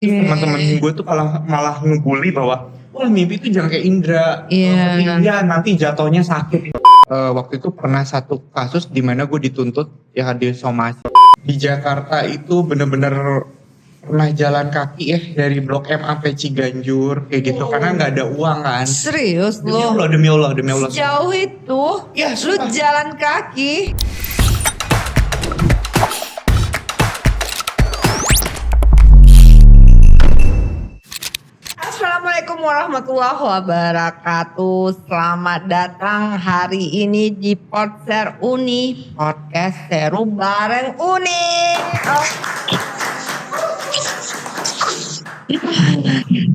Terus Iya. teman-teman gue tuh malah malah ngebully bahwa wah mimpi itu jangan kayak Indra. Iya. Iya nanti jatuhnya sakit. Waktu itu pernah satu kasus di mana gue dituntut ya di somasi. Di Jakarta itu bener-bener pernah jalan kaki ya dari Blok M sampai Ciganjur kayak gitu karena nggak ada uang kan. Serius Demi lo? Allah, demi Allah, demi Allah. Sejauh itu? Ya, Lu sumpah. jalan kaki? Assalamualaikum warahmatullahi wabarakatuh. Selamat datang hari ini di Podser Uni, podcast seru bareng Uni.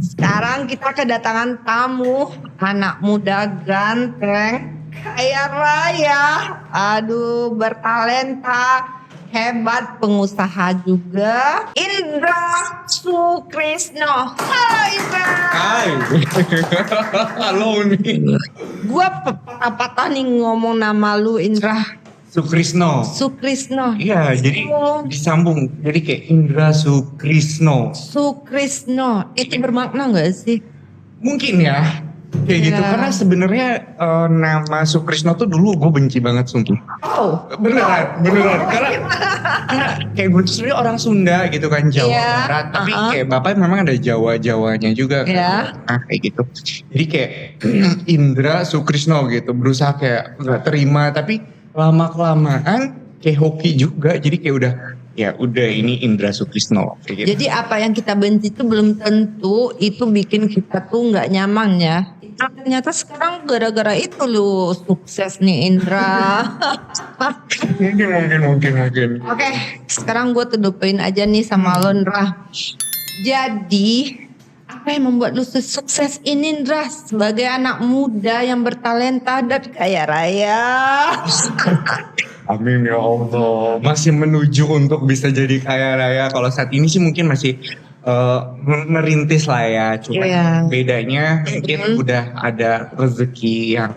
Sekarang kita kedatangan tamu, anak muda ganteng, kaya raya, aduh bertalenta, hebat, pengusaha juga, Indra Sukrisno. Halo Indra. Hai. Halo nih. Gua patah-patah nih ngomong nama lu, Indra Sukrisno. Sukrisno. Iya, jadi Oh. disambung. Jadi kayak Indra Sukrisno. Sukrisno, itu bermakna nggak sih? Mungkin ya. Kayak gitu. Ya. Karena sebenarnya nama Sukrisno tuh dulu gue benci banget sumpah. Oh, Beneran. Karena kayak gue tuh sebenarnya orang Sunda gitu kan, Jawa Iya, Barat. Tapi uh-uh. kayak bapak memang ada Jawa-Jawanya juga kan. Iya. Kayak gitu. Jadi kayak Indra Sukrisno gitu. Berusaha kayak gak terima. Tapi lama-kelamaan kayak hoki juga. Jadi kayak udah ini Indra Sukrisno. Kayak gitu. jadi apa yang kita benci itu belum tentu itu bikin kita tuh nggak nyaman ya. Ternyata sekarang gara-gara itu lu sukses nih Indra. Mungkin. Oke, sekarang gue tudupin aja nih sama lo Indra. Jadi apa yang membuat lu sukses ini Indra sebagai anak muda yang bertalenta dan kaya raya? Amin ya Allah. Masih menuju untuk bisa jadi kaya raya. Kalau saat ini sih mungkin masih merintis lah ya. Cuma Iya. bedanya mungkin udah ada rezeki yang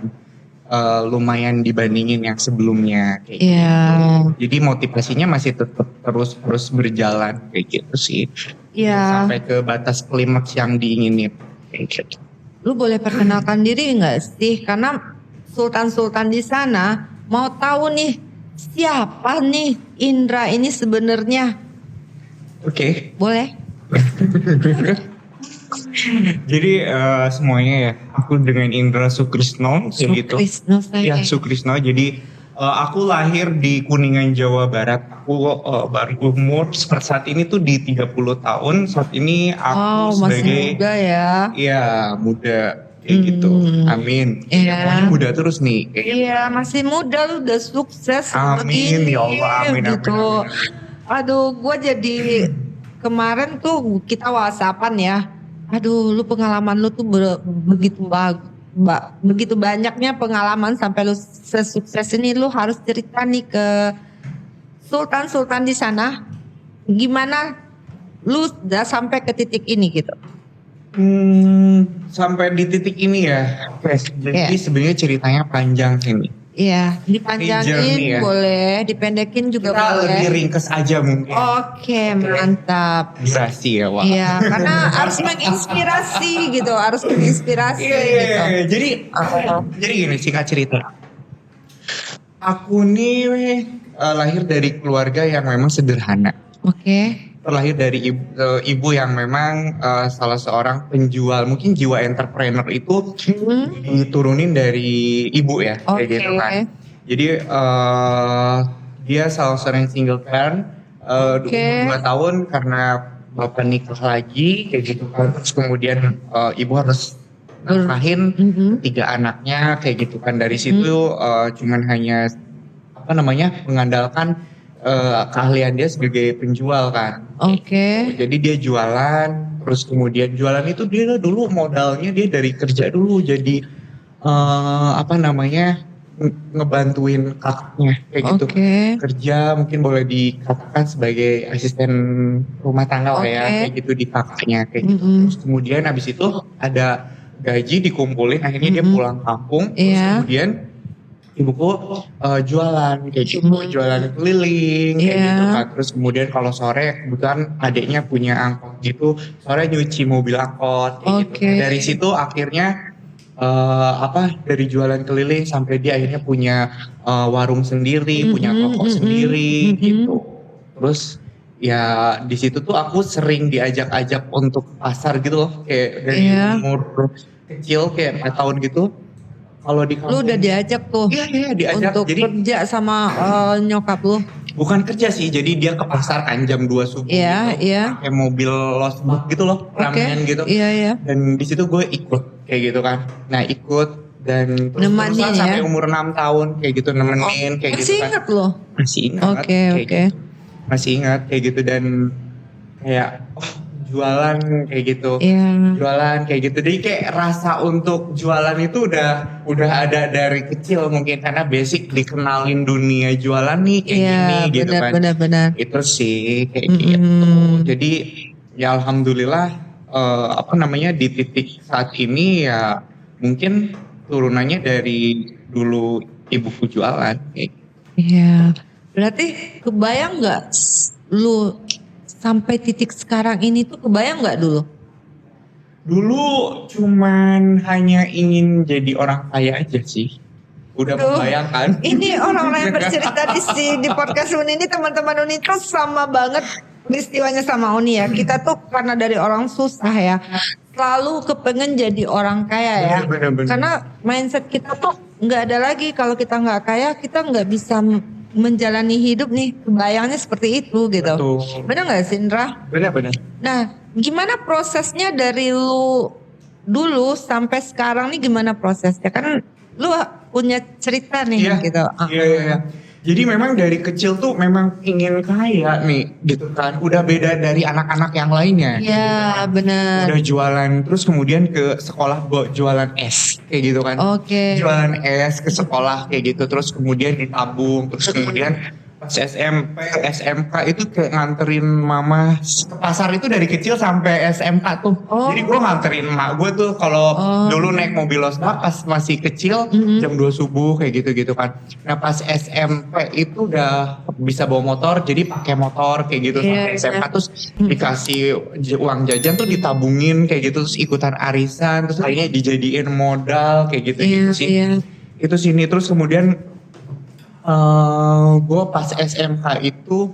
lumayan dibandingin yang sebelumnya. Kayak Iya. gitu. Jadi motivasinya masih tetap terus berjalan kayak gitu sih. Iya. Sampai ke batas klimaks yang diinginin kayak gitu. Lu boleh perkenalkan diri nggak sih? Karena sultan-sultan di sana mau tahu nih siapa nih Indra ini sebenarnya. Oke. Boleh? Jadi semuanya ya, aku dengan Indra Sukrisno kayak gitu. Sukrisno saya. Ya Sukrisno. Jadi aku lahir di Kuningan, Jawa Barat. Aku baru umur saat ini tuh di 30 tahun. Saat ini aku Oh, masih sebagai muda ya. iya muda kayak gitu. Amin. Iya. Pokoknya muda terus nih kayak gitu. Iya, masih muda lu udah sukses. Amin, begini, ya Allah, amin, amin, gitu. amin. Aduh, gue jadi kemarin tuh kita whatsappan ya. Aduh, lu pengalaman lu tuh begitu banyaknya pengalaman sampai lu sesukses ini, lu harus cerita nih ke sultan-sultan di sana. Gimana lu udah sampai ke titik ini gitu? Sampai di titik ini ya. Jadi Iya. sebenarnya ceritanya panjang sih. Iya, Journey dipanjangin ya. boleh, dipendekin juga Kita lebih boleh. ringkes aja mungkin. Oke, mantap. Durasi ya, Wak. Iya, karena harus menginspirasi gitu, harus menginspirasi gitu. Jadi gini singkat cerita. Aku nih lahir dari keluarga yang memang sederhana. Oke. Terlahir dari ibu yang memang salah seorang penjual. Mungkin jiwa entrepreneur itu diturunin dari ibu ya, kayak Oke. gitu kan. Jadi dia salah seorang single parent. Oke. 2 tahun karena bapak nikah lagi kayak gitu kan. Terus kemudian ibu harus nafkahin 3 anaknya kayak gitu kan. Dari situ cuman hanya mengandalkan keahlian dia sebagai penjual kan. Oke. Jadi dia jualan, terus kemudian jualan itu dia dulu modalnya dia dari kerja dulu jadi ngebantuin kakaknya kayak gitu. Oke. Kerja mungkin boleh dikatakan sebagai asisten rumah tangga lah ya, Oke. kayak gitu di kakaknya kayak gitu. Terus kemudian habis itu ada gaji dikumpulin, akhirnya dia pulang kampung. Terus Iya. kemudian ibuku jualan kayak gitu, jualan keliling kayak Iya. gitu kan. Terus kemudian kalau sore kebetulan adiknya punya angkot gitu, sore nyuci mobil angkot kayak gitu. Oke. Dari situ akhirnya dari jualan keliling sampai dia akhirnya punya warung sendiri, punya toko sendiri gitu. Terus ya di situ tuh aku sering diajak-ajak untuk pasar gitu loh, kayak dari Iya. umur kecil kayak 4 tahun gitu. Kalau di Lu kampung udah diajak tuh iya diajak. untuk Jadi kerja sama nyokap lu? bukan kerja sih, jadi dia ke pasar kan jam 2 subuh Iya, gitu, iya. pakai mobil losbak gitu loh, Oke. ramean gitu. Iya. Dan di situ gue ikut kayak gitu kan. Nah ikut dan Nemanin terus-terusan ya? sampai umur 6 tahun kayak gitu nemenin kayak gitu Masih kan. inget lo? Masih ingat Oke, kayak oke. gitu. Masih ingat kayak gitu dan kayak jualan kayak gitu. Iya. Jualan kayak gitu. Jadi kayak rasa untuk jualan itu udah ada dari kecil mungkin karena basic dikenalin dunia jualan nih kayak Iya, gini gitu kan. benar. Itu sih kayak gitu. Jadi ya alhamdulillah di titik saat ini ya mungkin turunannya dari dulu ibuku jualan kayak gitu. Iya. Berarti kebayang nggak lu sampai titik sekarang ini tuh kebayang nggak dulu? Dulu cuman hanya ingin jadi orang kaya aja sih. Udah Tuh. membayangkan. Ini orang-orang yang bercerita di podcast Uni ini, teman-teman Uni tuh sama banget peristiwanya sama Uni ya. Kita tuh karena dari orang susah ya, selalu kepengen jadi orang kaya ya. Bener. Karena mindset kita tuh nggak ada lagi, kalau kita nggak kaya kita nggak bisa menjalani hidup nih. Kebayangnya seperti itu gitu. Betul. Bener nggak sih Indra? Bener. Nah, gimana prosesnya dari lu dulu sampai sekarang nih, gimana prosesnya? Kan lu punya cerita nih gitu. Iya. Jadi memang dari kecil tuh memang ingin kaya nih gitu kan. Udah beda dari anak-anak yang lainnya. Iya, benar. Udah jualan terus kemudian ke sekolah jualan es kayak gitu kan. Oke. Jualan es ke sekolah kayak gitu terus kemudian ditabung terus kemudian pas SMP SMK itu kayak nganterin mama ke pasar itu dari kecil sampai SMK tuh. Oh. Jadi gue nganterin mak gue tuh kalau dulu naik mobil losbak pas masih kecil jam 2 subuh kayak gitu kan. Nah pas SMP itu udah bisa bawa motor jadi pakai motor kayak gitu sampai SMK terus dikasih uang jajan tuh ditabungin kayak gitu terus ikutan arisan terus akhirnya dijadiin modal kayak gitu sih. Iya. Itu sini terus kemudian gue pas SMK itu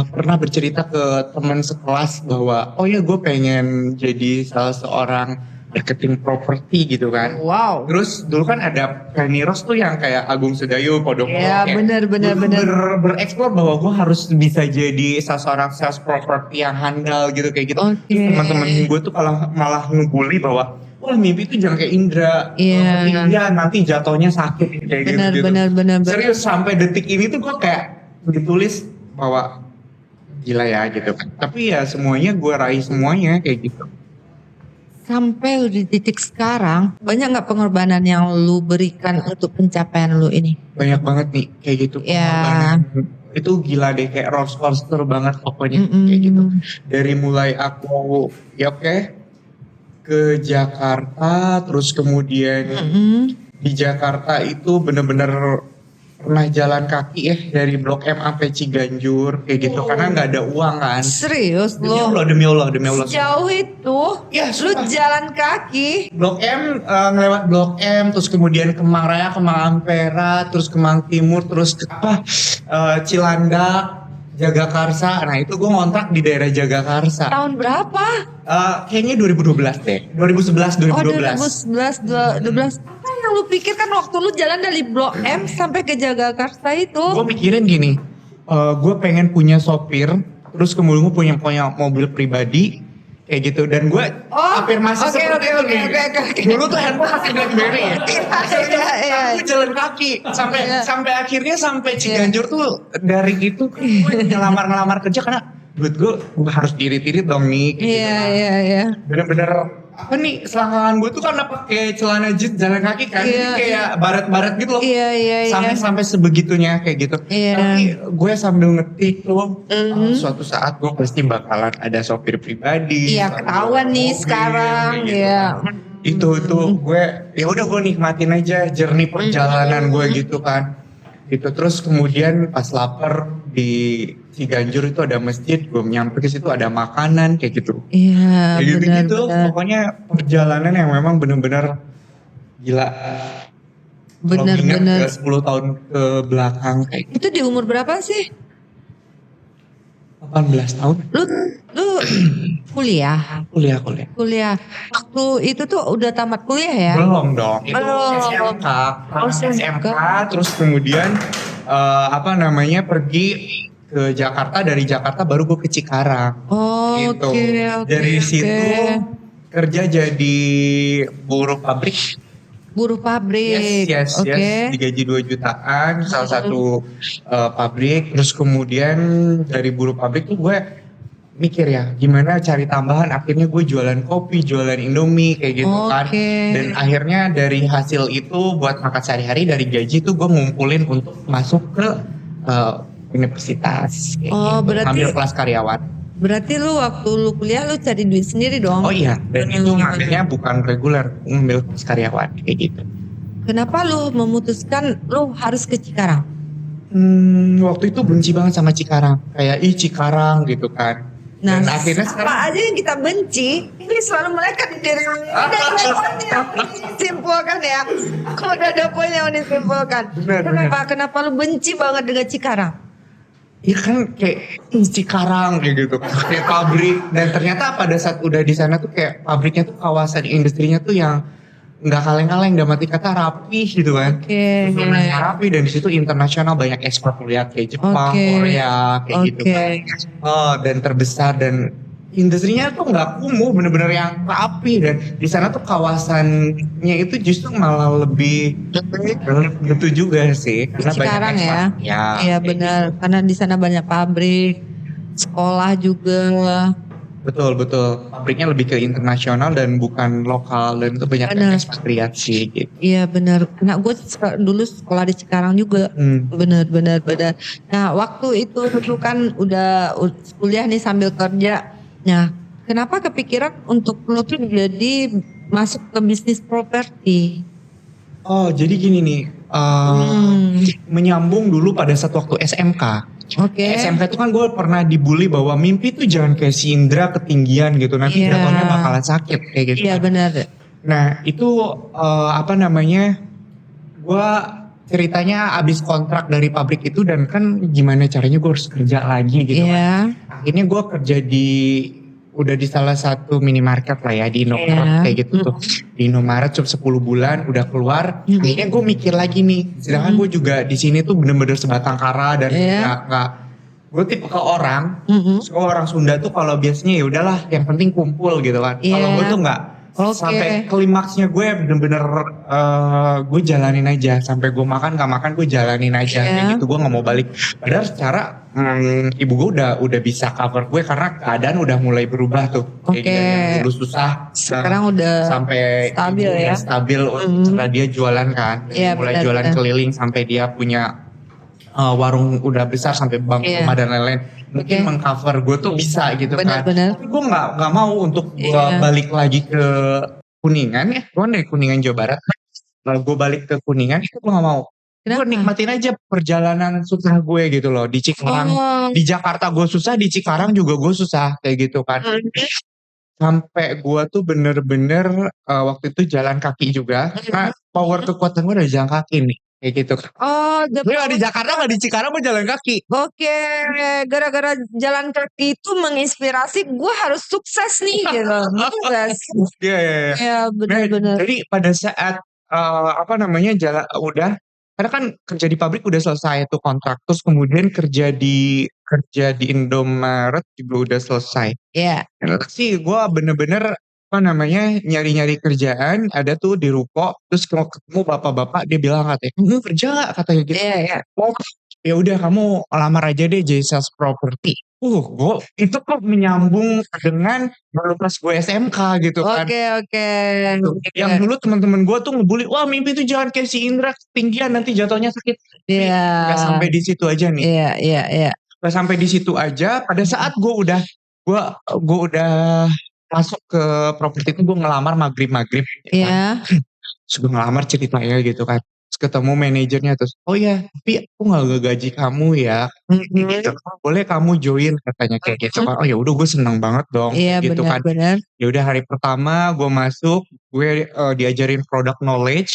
pernah bercerita ke teman sekelas bahwa oh ya gue pengen jadi salah seorang marketing properti gitu kan. Wow. Terus dulu kan ada Penny Rose tuh yang kayak Agung Sedayu, Podok. Iya, benar. Bereksplor bahwa gue harus bisa jadi salah seorang sales properti yang handal gitu kayak gitu. Oke. Terus teman-teman gue tuh malah ngebully bahwa wah mimpi itu jangan kayak Indra. Iya. Iya nanti jatuhnya sakit kayak gitu. Benar. Serius sampai detik ini tuh gue kayak ditulis bahwa gila ya gitu kan. Tapi ya semuanya gue raih semuanya kayak gitu. Sampai lu di titik sekarang, banyak nggak pengorbanan yang lu berikan untuk pencapaian lu ini? Banyak banget nih kayak gitu. Ya. Pengorbanan. Itu gila deh kayak roller coaster banget pokoknya kayak gitu. Dari mulai aku ke Jakarta terus kemudian di Jakarta itu bener-bener pernah jalan kaki ya dari Blok M sampai Ciganjur kayak gitu karena nggak ada uang kan. Serius Demi Allah. Sejauh itu Ya, lu sumpah. jalan kaki? Blok M ngelewat Blok M terus kemudian Kemang Raya, Kemang Ampera, terus Kemang Timur, terus Cilandak, Jagakarsa. Nah itu gue ngontrak di daerah Jagakarsa. Tahun berapa? Kayaknya 2012 deh. 2011 Oh 2012. 2011. Apa yang lu pikir kan waktu lu jalan dari Blok M sampai ke Jagakarsa itu? Gue mikirin gini, gue pengen punya sopir, terus kemudian gue punya mobil pribadi kayak gitu dan gue afirmasi seperti itu nih. Oke. Dulu tuh handphone masih BlackBerry ya. Iya. Aku jalan kaki sampai akhirnya sampai Ciganjur tuh dari itu gue ngelamar kerja karena duit gue harus diirit-irit dong nih. Iya. Bener-bener apa nih selangkangan gue tuh karena pakai celana jeans jalan kaki kan jadi kayak baret-baret gitu loh. Iya. Sampai sebegitunya kayak gitu. Iya. Tapi gue sambil ngetik loh, suatu saat gue pasti bakalan ada sopir pribadi. Iya, ketahuan nih mobil, sekarang. kayak gitu. Iya. Itu gue ya udah gue nikmatin aja jernih perjalanan gue gitu kan. Gitu terus kemudian pas lapar di Ciganjur itu ada masjid, gue nyampe ke situ ada makanan kayak gitu. Iya, Kayak gitu-gitu, benar-benar. pokoknya perjalanan yang memang bener-bener gila. Kalau ingat Benar-benar. ke 10 tahun ke belakang kayak Itu di umur berapa sih? 18 tahun Lu kuliah? kuliah. Kuliah. Waktu itu tuh udah tamat kuliah ya? Belum dong, itu Belum. SMK. Oh, SMK, terus kemudian pergi ke Jakarta, dari Jakarta baru gue ke Cikarang. Oh, Gitu. oke. Dari situ kerja jadi buruh pabrik. Buruh pabrik. Yes, digaji 2 jutaan salah satu pabrik. Terus kemudian dari buruh pabrik tuh gue mikir ya gimana cari tambahan, akhirnya gue jualan kopi, jualan Indomie kayak gitu kan. Dan akhirnya dari hasil itu buat makan sehari-hari, dari gaji tuh gue ngumpulin untuk masuk ke universitas kayak gitu. Berarti Ambil kelas karyawan. Berarti lu waktu lu kuliah lu cari duit sendiri dong? Oh iya, dan itu ngambilnya bukan reguler, ngambil kelas karyawan kayak gitu. Kenapa lu memutuskan lu harus ke Cikarang? Waktu itu benci banget sama Cikarang, kayak Cikarang gitu kan. Nah, dan akhirnya sekarang apa aja yang kita benci, ini selalu melekat di diri lu. Simpulkan ya. Kok ada poin yang disimpulkan. Kenapa lu benci banget dengan Cikarang? Ya kan kayak Cikarang kayak gitu, kayak pabrik. Dan ternyata pada saat udah di sana tuh kayak pabriknya tuh, kawasan industrinya tuh yang nggak kaleng-kaleng, dalam arti kata rapi gitu kan. Rapi, dan di situ internasional, banyak ekspor lihat kayak Jepang, Korea kayak gitu kan. Dan terbesar, dan industrinya tuh nggak kumuh, bener-bener yang rapi. Dan di sana tuh kawasannya itu justru malah lebih gitu juga sih, karena Cikarang banyak ekspor. Iya benar, karena di sana banyak pabrik, sekolah juga. Betul. Pabriknya lebih ke internasional dan bukan lokal, dan itu banyak ekspatriat sih gitu. Iya benar. Nah, gue dulu sekolah di Cikarang juga. Benar. Nah, waktu itu lu kan udah kuliah nih sambil kerja. Nah, kenapa kepikiran untuk lu tuh jadi masuk ke bisnis properti? Oh, jadi gini nih, menyambung dulu pada saat waktu SMK. SMK itu kan gue pernah dibully bahwa mimpi tuh jangan kayak si Indra ketinggian gitu, nanti jatuhnya bakalan sakit kayak gitu. Iya benar. Nah itu gue ceritanya abis kontrak dari pabrik itu, dan kan gimana caranya gue harus kerja lagi gitu kan. Akhirnya gue kerja udah di salah satu minimarket lah ya, di Indomaret kayak gitu tuh. Di Indomaret cuma 10 bulan udah keluar. Akhirnya gue mikir lagi nih, sedangkan gue juga di sini tuh bener-bener sebatang kara, dan nggak gue tipe ke orang, orang Sunda tuh kalau biasanya ya udahlah yang penting kumpul gitu kan. Kalau gue tuh nggak. Sampai klimaksnya gue bener-bener gue jalanin aja, sampai gue makan gak makan gue jalanin aja kayak gitu. Gue nggak mau balik. Padahal secara ibu gue udah bisa cover gue, karena keadaan udah mulai berubah tuh. Kayak gitu, yang dulu susah sekarang udah sampai stabil ya. Stabil setelah dia jualan kan. Mulai jualan keliling sampai dia punya warung udah besar, sampai bank rumah dan lain-lain. Mungkin mengcover gue tuh bisa gitu kan. Tapi gue nggak mau untuk gue balik lagi ke Kuningan ya. Gue dari Kuningan Jawa Barat. Lalu gue balik ke Kuningan itu gue nggak mau. Gue nikmatin aja perjalanan susah gue gitu loh di Cikarang. Di Jakarta gue susah, di Cikarang juga gue susah kayak gitu kan. Sampai gue tuh bener-bener waktu itu jalan kaki juga. Nah, power kekuatan gue dari jalan kaki nih. Kayak gitu. Gue gak di Jakarta, gak di Cikarang, gue jalan kaki. Gara-gara jalan kaki itu menginspirasi gue harus sukses nih gitu. Iya benar-benar. Jadi pada saat jalan udah, karena kan kerja di pabrik udah selesai tuh kontrak, terus kemudian kerja di Indomaret juga udah selesai. Iya. Sih gue bener-bener nyari-nyari kerjaan, ada tuh di ruko, terus ketemu bapak-bapak, dia bilang katanya, kerja gak katanya gitu. Oh, ya udah kamu lamar aja deh jadi sales property. Gue itu kok menyambung dengan pas gue SMK gitu kan. Yang dulu teman-teman gue tuh ngebully, wah mimpi tuh jangan kayak si Indra ketinggian nanti jatuhnya sakit. Gak sampai di situ aja nih. Gak sampai di situ aja. Pada saat gue udah masuk ke properti itu, gue ngelamar maghrib. Terus gue ngelamar ceritanya gitu kan. Terus ketemu manajernya terus, oh ya tapi aku nggak gaji kamu ya, gitu. Boleh kamu join katanya kayak gitu kan. Oh ya udah gue seneng banget dong Iya gitu kan. benar-benar. Ya udah hari pertama gue masuk, gue diajarin product knowledge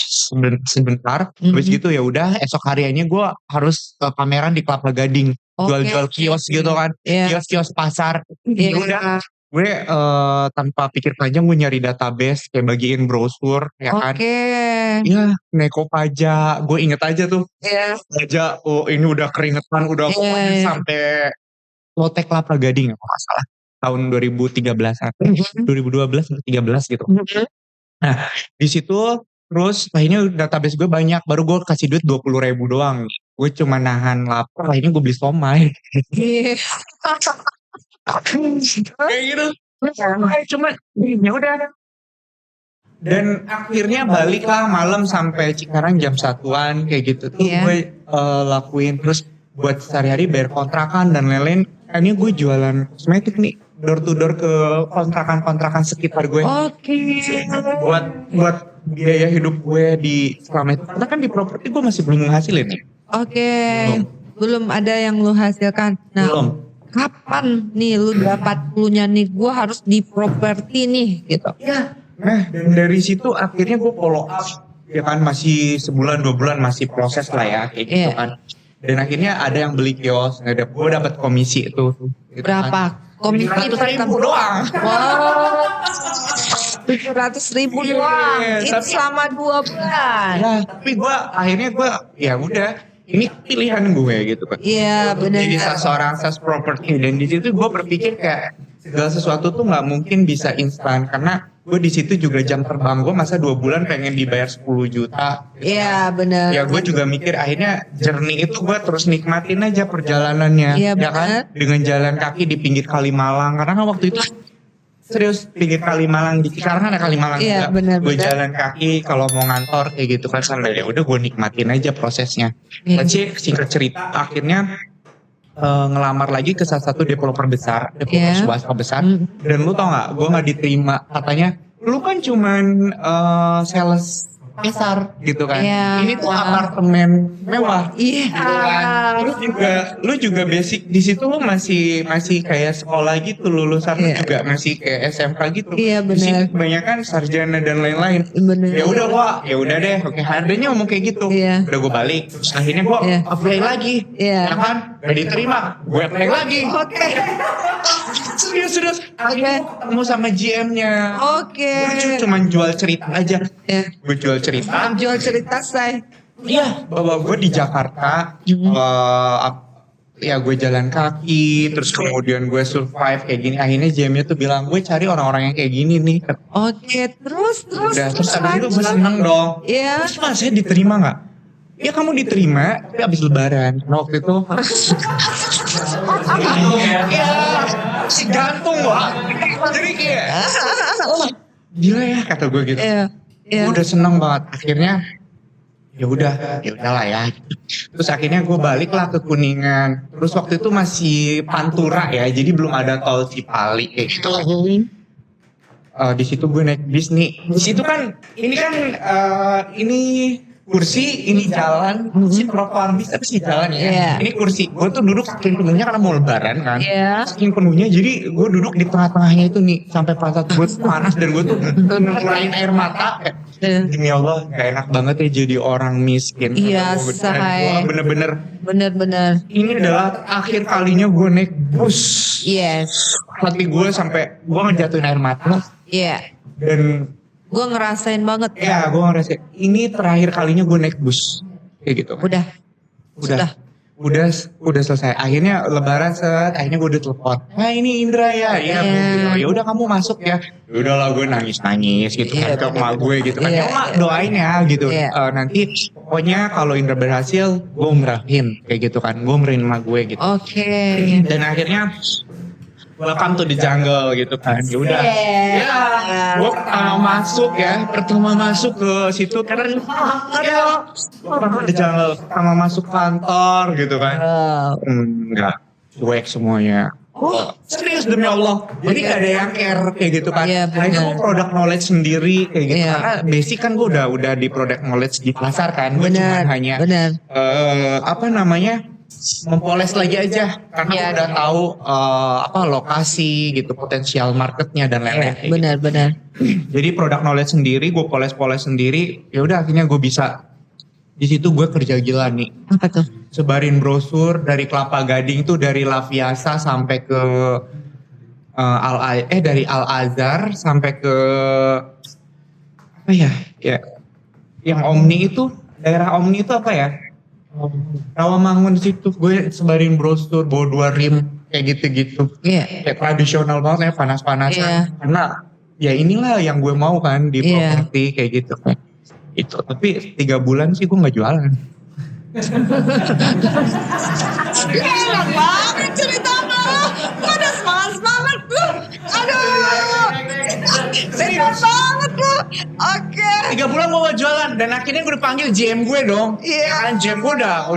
sebentar. Habis gitu ya udah esok hariannya gue harus pameran di Kelapa Gading, jual-jual kios gitu kan, Iya. kios-kios pasar. Iya. Ya udah gue tanpa pikir panjang gue nyari database kayak bagiin brosur ya kan. Oke. Iya, Neko pajak, gue inget aja tuh Iya. pajak. Oh ini udah keringetan, udah Iya, pokoknya iya. sampai Lotek Kelapa Gading kalau nggak salah tahun 2013-an, 2012 atau 13 gitu. Nah di situ terus akhirnya database gue banyak, baru gue kasih duit 20.000 doang. Gue cuma nahan lapar, akhirnya gue beli somai. Iya. Kayak gitu. Cuma ya udah. Dan akhirnya baliklah malam sampai Cikarang jam 1-an kayak gitu tuh. Iya. Gue lakuin terus buat sehari-hari bayar kontrakan dan lain-lain. Akhirnya gue jualan kosmetik nih, door to door ke kontrakan-kontrakan sekitar gue. Oke. Buat biaya hidup gue di selama itu. Karena kan di properti gue masih belum menghasilin nih. Oke. Belum ada yang lu hasilkan. Nah, Belum. kapan nih lu dapat clue-nya nih gue harus di properti nih gitu. Ya. Nah dan dari situ akhirnya gue follow up. Ya kan masih sebulan 2 bulan masih proses lah ya kayak gitu Iya. kan. Dan akhirnya ada yang beli kios, gue dapat komisi itu. Gitu Berapa? Komisi 100.000 doang. Wow. 700.000 doang. Iya, Itu tapi- selama 2 bulan. Ya, tapi gue akhirnya ya udah ini pilihan gue gitu kan. Iya benar. Jadi seorang sales property dan di situ gue berpikir kayak segala sesuatu tuh nggak mungkin bisa instan karena gue di situ juga jam terbang gue masa 2 bulan pengen dibayar 10 juta. Iya benar. Ya gue juga mikir akhirnya journey itu gue terus nikmatin aja perjalanannya. Iya, Ya kan benar. dengan jalan kaki di pinggir Kalimalang karena kan waktu itu serius pinggir Kalimalang di Cikarang ada Kalimalang Iya, juga. benar, Gue benar. jalan kaki kalau mau ngantor kayak gitu kan sambil ya udah gue nikmatin aja prosesnya. Iya. Tapi singkat cerita akhirnya ngelamar lagi ke salah satu developer besar, developer Iya. swasta besar. Dan lu tau gak, gue gak diterima. Katanya, lu kan cuman sales pasar gitu kan. Iya. Ini tuh apartemen mewah. Iya. Gitu kan. Terus juga, lu juga basic di situ lu masih kayak sekolah gitu, lulusan lu Iya. juga masih kayak SMK gitu. Iya, Di sini benar. kebanyakan sarjana dan lain-lain. Benar. Ya udah ya udah deh. Oke, harganya ngomong kayak gitu. Iya. Udah gue balik. Terus akhirnya gue Iya. apply lagi. Iya. Ya kan? Gak diterima. Gue apply lagi. Oke. Serius. Akhirnya gue ketemu sama GM-nya. Oke. Gue cuma jual cerita aja. Ya. Gue jual cerita. Jual cerita saya. Iya. Bahwa gue di Jakarta. Ya gue jalan kaki. Terus kemudian gue survive kayak gini. Akhirnya GM-nya tuh bilang, gue cari orang-orang yang kayak gini nih. Oke, terus. Udah, terus abis itu gue seneng dong. Iya. Terus mas saya diterima gak? Ya kamu diterima, tapi abis lebaran. Nah, waktu itu ya si gantung wah. Jadi kayak gila ya kata gue gitu. Iya. Iya. Gue udah seneng banget. Akhirnya ya udahlah ya. Terus akhirnya gue baliklah ke Kuningan. Terus waktu itu masih Pantura ya, jadi belum ada tol Cipali kayak gitu. Di situ gue naik bis nih. Di situ kan ini kursi, ini jalan, si trotoar bis tapi si jalan ya. Iya. Ini kursi. Gue tuh duduk saking penuhnya karena mau lebaran kan. Iya. Saking penuhnya jadi gue duduk di tengah-tengahnya itu nih sampai pantat gue tuh panas dan gue tuh ngelain air mata. Demi Allah gak enak banget ya jadi orang miskin. Iya, Gue say. bener-bener Bener-bener. ini adalah akhir kalinya gue naik bus. Yes. Hati gue sampai gue ngejatuhin air mata Iya. dan Gue ngerasain banget. ya gue ngerasa ini terakhir kalinya gue naik bus kayak gitu. Udah selesai. Akhirnya lebaran akhirnya gue udah telepon. Nah ini Indra ya, Iya. ya udah kamu masuk ya. Ya udahlah gue nangis gitu Iya, kan ke emak gue gitu kan. Iya, Ya emak iya. doain ya gitu. Iya. Nanti pokoknya kalau Indra berhasil gue umrahin kayak gitu kan. Gue umrahin emak gue gitu. Oke. Dan akhirnya welcome to the jungle gitu kan. Ya udah. Iya. Ya, gue pertama masuk ke situ karena the jungle, pertama masuk kantor gitu kan. Oh. Enggak, cuek semuanya. Serius demi Allah. Jadi gak ada yang care kayak gitu kan. Iya, Nah itu gue benar. product knowledge sendiri kayak gitu. Iya. Karena basic kan gue udah di product knowledge di pasar kan. Gue cuma Benar, hanya benar. apa namanya, mempoles lagi aja. Karena Iya. gue udah tahu apa lokasi gitu, potensial marketnya dan lain-lain. kayak gitu. Benar. Jadi product knowledge sendiri, gue poles-poles sendiri. Ya udah akhirnya gue bisa. Di situ gue kerja gila nih. Apa tuh? Sebarin brosur dari Kelapa Gading tuh, dari Laviasa sampai ke dari Al Azhar sampai ke apa ya yang Omni itu, daerah Omni itu apa ya, Rawamangun situ. Gue sebarin brosur bawa 2 rim kayak gitu-gitu. Iya. Kayak tradisional banget ya, panas-panasan. Iya. Karena ya inilah yang gue mau kan di Iya. properti kayak gitu. Itu tapi 3 bulan sih gue nggak jualan. Enak banget cerita lo. Pada semangat lu. Aduh. Serius banget lu. Oke. 3 bulan gue gak jualan dan akhirnya gue dipanggil GM gue dong. Iya. Ya kan GM gue udah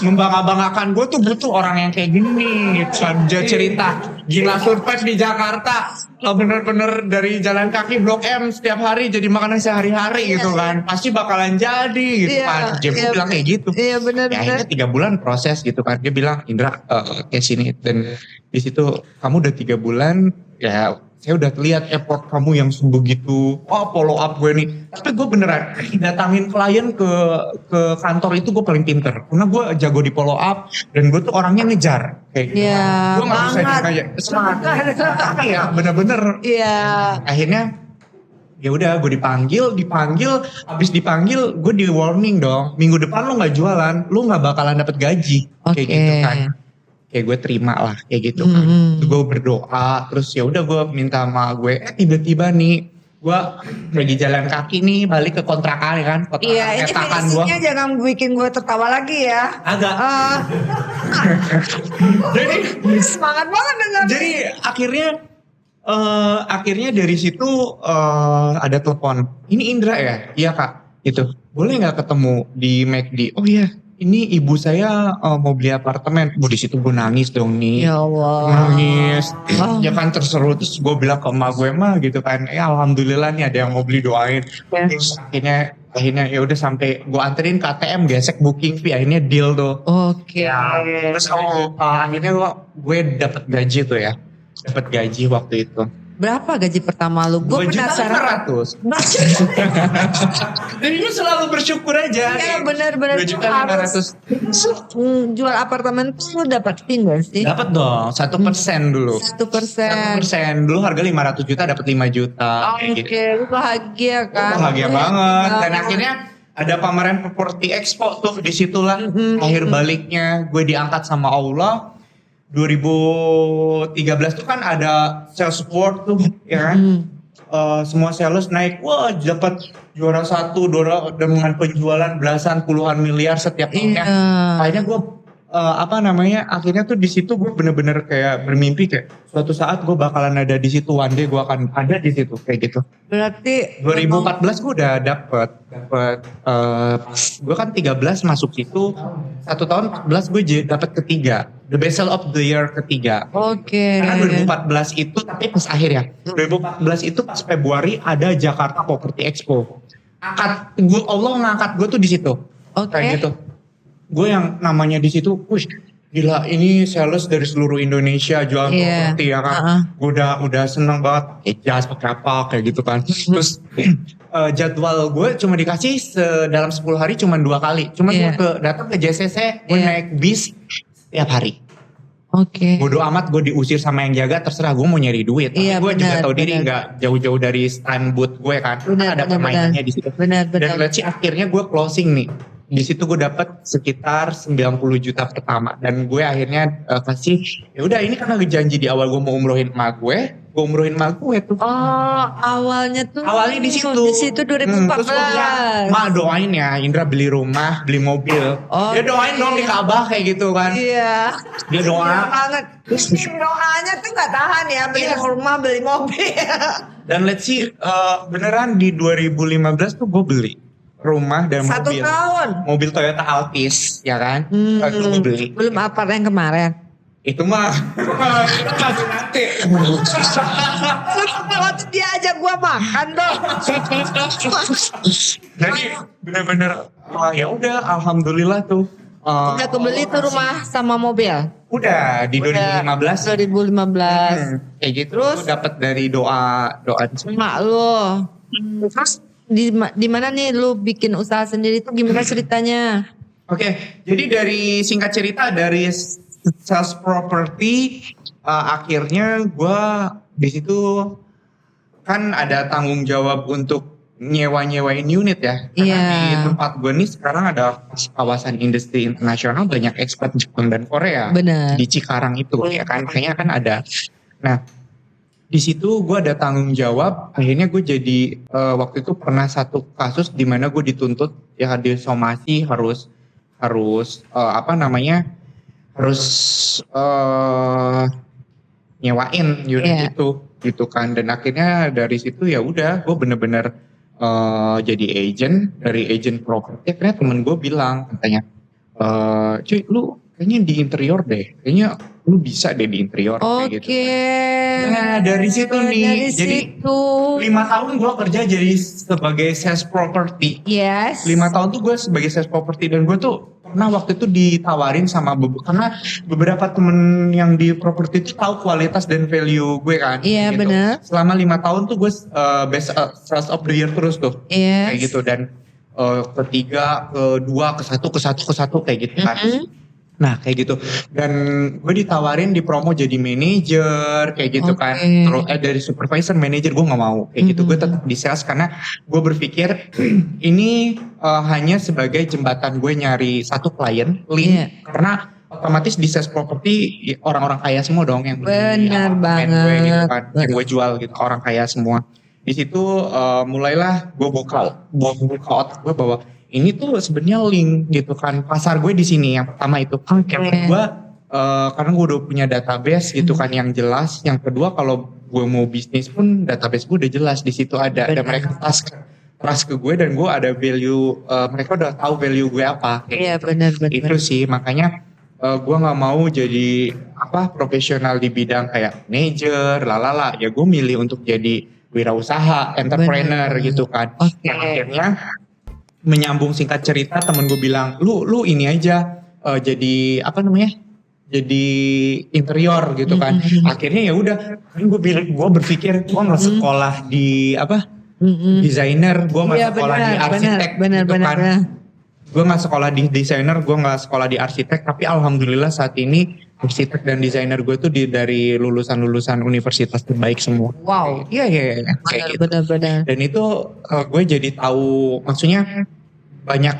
membangga-banggakan gue tuh butuh orang yang kayak gini nih. Dia cerita gila survive di Jakarta. Lo bener-bener dari jalan kaki Blok M setiap hari jadi makanan sehari-hari gitu kan. Pasti bakalan jadi gitu Iya, kan. GM gue iya, bilang kayak gitu. Iya benar. Ya akhirnya 3 bulan proses gitu kan. Dia bilang Indra kayak sini. Dan di situ kamu udah 3 bulan ya saya udah lihat effort kamu yang sebegitu. Follow up gue nih. Tapi gue beneran datangin klien ke kantor itu gue paling pinter. Karena gue jago di follow up dan gue tuh orangnya ngejar kayak gitu. Iya, Gue nggak bisa banget. kayak semangat. Ya bener-bener. Iya. Akhirnya ya udah gue dipanggil, abis dipanggil gue di warning dong, minggu depan lu nggak jualan, lu nggak bakalan dapet gaji, kayak Oke. gitu kan. Kayak gue terima lah kayak gitu kan. Terus gue berdoa, terus ya udah gue minta sama gue, tiba-tiba nih gue lagi jalan kaki nih balik ke kontrakan ya kan, Iya, ini petakan gue. finishingnya jangan bikin gue tertawa lagi ya. Agak. Jadi Semangat banget dengan. Jadi akhirnya dari situ ada telepon. Ini Indra ya? Iya kak. Itu boleh nggak ketemu di McD? Oh iya. Ini ibu saya mau beli apartemen. Di situ gue nangis dong nih. Ya Allah. Nangis. Ya kan terseru. Terus gue bilang ke emak gue mah gitu kan. Alhamdulillah nih ada yang mau beli, doain. Terus akhirnya ya udah sampai gue anterin ke ATM, gesek booking fee, akhirnya deal tuh. Oke. Ya, terus akhirnya gue dapet gaji tuh ya. Dapat gaji waktu itu. Berapa gaji pertama lu? Gue penasaran. 2.500.000. Jadi gue selalu bersyukur aja. Iya benar-benar 2.500.000. jual apartemen tuh lu dapetin gak sih? Dapat dong 1% dulu. 1%. 1% dulu harga 500 juta dapat 5 juta. kayak gitu. Oke, lu bahagia kan? Bahagia banget. Dan akhirnya ada pameran properti expo tuh, disitulah akhir baliknya gue diangkat sama Allah. 2013 tuh kan ada sales award tuh ya kan. Semua sales naik, wah dapat juara 1 dengan penjualan belasan puluhan miliar setiap tahunnya. Iya. Akhirnya gue akhirnya tuh di situ gue bener-bener kayak bermimpi kayak suatu saat gue bakalan ada di situ, one day gue akan ada di situ kayak gitu. Berarti 2014 gue udah dapet gue kan 13 masuk situ, 1 tahun 14 gue dapet ketiga, the best sale of the year ketiga. Oke. Karena 2014 itu, tapi pas akhir ya, 2014 itu pas Februari ada Jakarta Property Expo. Allah ngangkat gue tuh di situ. Oke. Kayak gitu. Gue yang namanya di situ, wih gila ini sales dari seluruh Indonesia jual properti ya kan. Gue udah seneng banget. Jas pakai apa kayak gitu kan. Terus jadwal gue cuma dikasih dalam 10 hari cuma 2 kali. Cuma gue datang ke JCC, gue naik bis setiap hari. Oke. Bodoh amat gue diusir sama yang jaga, terserah gue mau nyari duit. Tapi gue juga tahu diri nggak jauh-jauh dari stand booth gue kan. Ada permainannya di situ. Benar. Dan let's see, akhirnya gue closing nih. Di situ gue dapat sekitar 90 juta pertama, dan gue akhirnya kasih ya udah ini karena janji di awal gue mau umrohin emak gue umrohin emak gue tuh. Awalnya di situ. Di situ 2014. Terus gue bilang, "Ma doain ya Indra beli rumah, beli mobil." Dia doain dong di Ka'bah kayak gitu kan. Iya. Dia doa. Banget. Doanya tuh gak tahan ya, beli rumah, beli mobil. Dan let's see, beneran di 2015 tuh gue beli rumah dan 1 mobil. tahun. Mobil Toyota Altis, ya kan? Itu gue beli. Belum apart yang kemarin. Itu mah Kita masih nanti. Waktu dia ajak gua makan dong. Jadi bener-bener ya udah alhamdulillah tuh. Udah kebeli tuh rumah sama mobil. Udah di 2015. 2015. Kayak gitu. Terus dapat dari doa mak lu. Terus di mana nih lu bikin usaha sendiri tuh gimana ceritanya? Oke, jadi dari singkat cerita dari sales property akhirnya gue di situ kan ada tanggung jawab untuk nyewain unit ya. Karena di tempat gue nih sekarang ada kawasan industri internasional banyak ekspat Jepang dan Korea. Benar. Di Cikarang itu ya kan, kayaknya kan ada. Nah di situ gue ada tanggung jawab. Akhirnya gue jadi waktu itu pernah satu kasus di mana gue dituntut ya disomasi harus nyewain unit itu gitu kan. Dan akhirnya dari situ ya udah gue bener-bener jadi agent. Dari agent properti akhirnya temen gue bilang katanya cuy lu kayaknya di interior deh, kayaknya lu bisa deh di interior kayak gitu. Nah dari situ nih, jadi 5 tahun gue kerja jadi sebagai sales property. Yes. 5 tahun tuh gue sebagai sales property dan gue tuh pernah waktu itu ditawarin sama karena beberapa temen yang di properti itu tahu kualitas dan value gue kan. Iya gitu. benar. Selama 5 tahun tuh gue best sales of the year terus tuh. Yes. Kayak gitu dan ketiga, kedua, ke satu kayak gitu kan. Nah kayak gitu dan gue ditawarin di promo jadi manajer kayak gitu kan. Terus dari supervisor manajer gue nggak mau kayak gitu. Gue tetap di sales karena gue berpikir ini hanya sebagai jembatan gue nyari satu klien link karena otomatis di sales property orang-orang kaya semua dong yang beli apartemen gue gitu kan, yang gue jual gitu orang kaya semua. Di situ mulailah gue buka otak gue bahwa ini tuh sebenarnya link gitu kan, pasar gue di sini yang pertama itu. Yang kedua karena gue udah punya database gitu kan yang jelas. Yang kedua kalau gue mau bisnis pun database gue udah jelas di situ ada mereka trust ke gue dan gue ada value, mereka udah tahu value gue apa. Iya benar. Itu sih makanya gue nggak mau jadi profesional di bidang kayak manager lalala. Ya gue milih untuk jadi wirausaha, entrepreneur gitu kan. Yang akhirnya menyambung singkat cerita temen gue bilang lu ini aja jadi jadi interior gitu kan. Akhirnya ya udah gue berpikir gue nggak sekolah di desainer, gue nggak sekolah di arsitek gitu kan. Gue nggak sekolah di desainer, gue nggak sekolah di arsitek, tapi alhamdulillah saat ini arsitek dan desainer gue tuh dari lulusan universitas terbaik semua. Wow. Iya. Benar. Dan itu gue jadi tahu, maksudnya banyak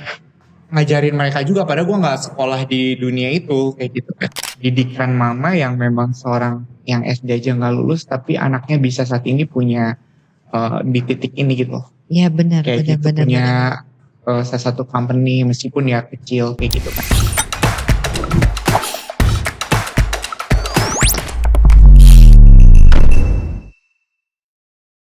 ngajarin mereka juga. Padahal gue nggak sekolah di dunia itu kayak gitu kan. Didikan mama yang memang seorang yang SD aja nggak lulus, tapi anaknya bisa saat ini punya di titik ini gitu. Iya benar. Punya salah satu company meskipun ya kecil kayak gitu kan.